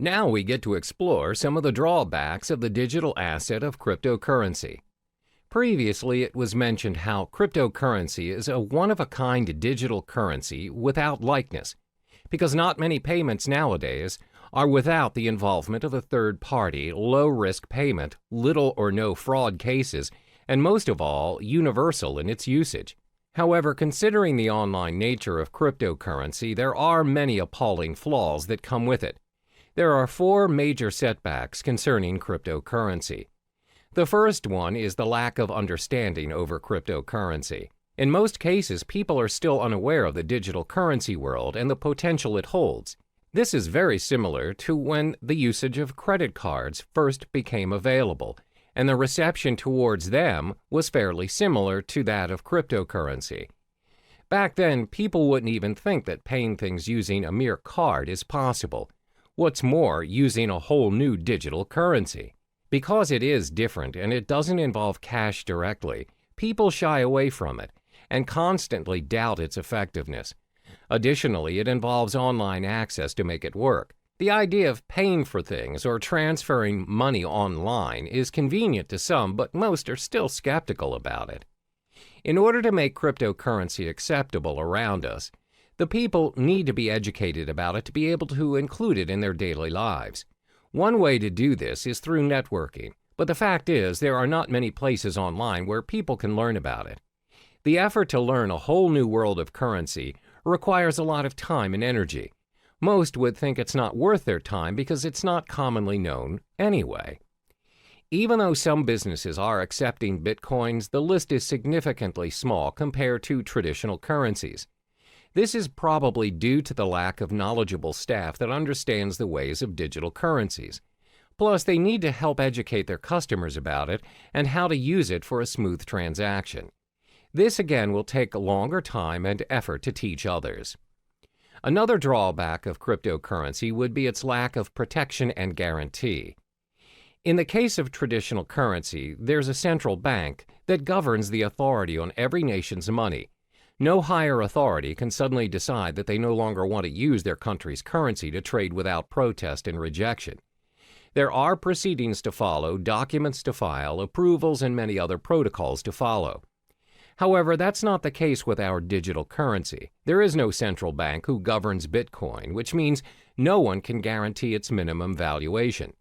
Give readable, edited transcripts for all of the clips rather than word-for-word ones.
Now we get to explore some of the drawbacks of the digital asset of cryptocurrency. Previously, it was mentioned how cryptocurrency is a one-of-a-kind digital currency without likeness, because not many payments nowadays are without the involvement of a third-party, low-risk payment, little or no fraud cases, and most of all, universal in its usage. However, considering the online nature of cryptocurrency, there are many appalling flaws that come with it. There are 4 major setbacks concerning cryptocurrency. The first one is the lack of understanding over cryptocurrency. In most cases, people are still unaware of the digital currency world and the potential it holds. This is very similar to when the usage of credit cards first became available, and the reception towards them was fairly similar to that of cryptocurrency. Back then, people wouldn't even think that paying things using a mere card is possible. What's more, using a whole new digital currency. Because it is different and it doesn't involve cash directly, people shy away from it and constantly doubt its effectiveness. Additionally, it involves online access to make it work. The idea of paying for things or transferring money online is convenient to some, but most are still skeptical about it. In order to make cryptocurrency acceptable around us, the people need to be educated about it to be able to include it in their daily lives. One way to do this is through networking, but the fact is there are not many places online where people can learn about it. The effort to learn a whole new world of currency requires a lot of time and energy. Most would think it's not worth their time because it's not commonly known anyway. Even though some businesses are accepting bitcoins, the list is significantly small compared to traditional currencies. This is probably due to the lack of knowledgeable staff that understands the ways of digital currencies. Plus, they need to help educate their customers about it and how to use it for a smooth transaction. This again will take a longer time and effort to teach others. Another drawback of cryptocurrency would be its lack of protection and guarantee. In the case of traditional currency, there's a central bank that governs the authority on every nation's money. No higher authority can suddenly decide that they no longer want to use their country's currency to trade without protest and rejection. There are proceedings to follow, documents to file, approvals, and many other protocols to follow. However, that's not the case with our digital currency. There is no central bank who governs Bitcoin, which means no one can guarantee its minimum valuation.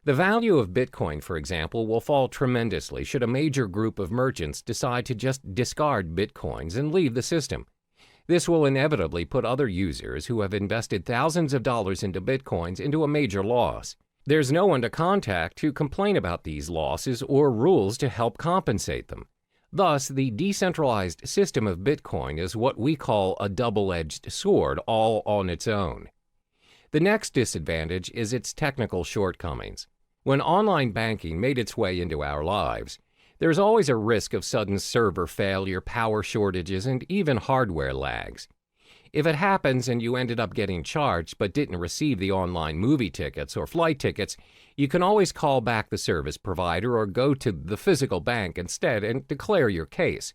The value of Bitcoin, for example, will fall tremendously should a major group of merchants decide to just discard Bitcoins and leave the system. This will inevitably put other users who have invested thousands of dollars into Bitcoins into a major loss. There's no one to contact to complain about these losses or rules to help compensate them. Thus, the decentralized system of Bitcoin is what we call a double-edged sword all on its own. The next disadvantage is its technical shortcomings. When online banking made its way into our lives, there's always a risk of sudden server failure, power shortages, and even hardware lags. If it happens and you ended up getting charged but didn't receive the online movie tickets or flight tickets, you can always call back the service provider or go to the physical bank instead and declare your case.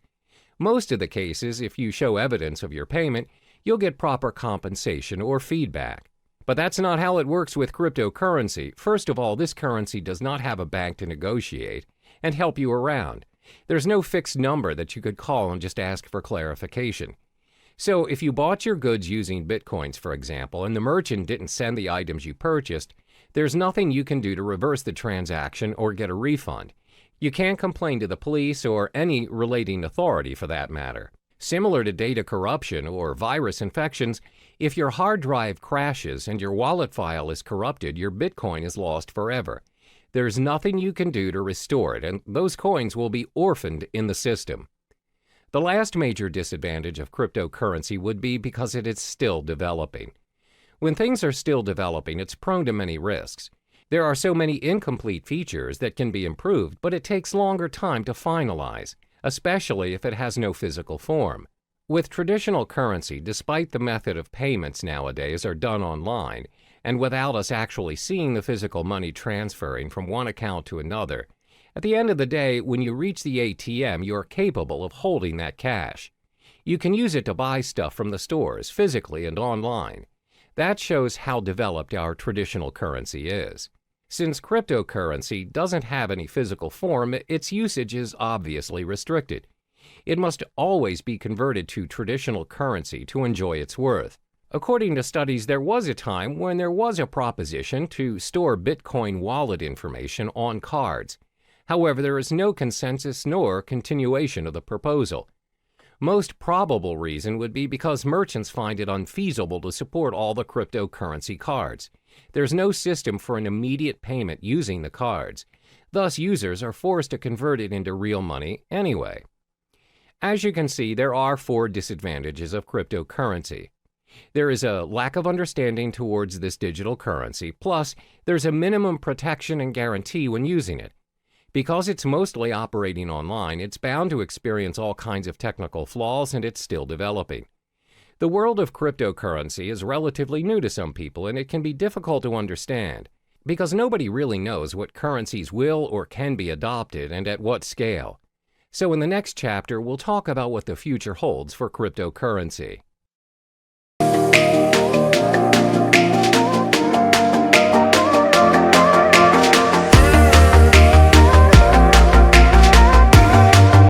Most of the cases, if you show evidence of your payment, you'll get proper compensation or feedback. But that's not how it works with cryptocurrency. First of all, this currency does not have a bank to negotiate and help you around. There's no fixed number that you could call and just ask for clarification. So if you bought your goods using Bitcoins, for example, and the merchant didn't send the items you purchased, there's nothing you can do to reverse the transaction or get a refund. You can't complain to the police or any relating authority for that matter. Similar to data corruption or virus infections, if your hard drive crashes and your wallet file is corrupted, your Bitcoin is lost forever. There's nothing you can do to restore it, and those coins will be orphaned in the system. The last major disadvantage of cryptocurrency would be because it is still developing. When things are still developing, it's prone to many risks. There are so many incomplete features that can be improved, but it takes longer time to finalize, especially if it has no physical form. With traditional currency, despite the method of payments nowadays are done online, and without us actually seeing the physical money transferring from one account to another, at the end of the day, when you reach the ATM, you are capable of holding that cash. You can use it to buy stuff from the stores, physically and online. That shows how developed our traditional currency is. Since cryptocurrency doesn't have any physical form, its usage is obviously restricted. It must always be converted to traditional currency to enjoy its worth. According to studies, there was a time when there was a proposition to store Bitcoin wallet information on cards. However, there is no consensus nor continuation of the proposal. Most probable reason would be because merchants find it unfeasible to support all the cryptocurrency cards. There's no system for an immediate payment using the cards. Thus, users are forced to convert it into real money anyway. As you can see, there are 4 disadvantages of cryptocurrency. There is a lack of understanding towards this digital currency, plus there's a minimum protection and guarantee when using it. Because it's mostly operating online, it's bound to experience all kinds of technical flaws, and it's still developing. The world of cryptocurrency is relatively new to some people, and it can be difficult to understand, because nobody really knows what currencies will or can be adopted and at what scale. So in the next chapter, we'll talk about what the future holds for cryptocurrency.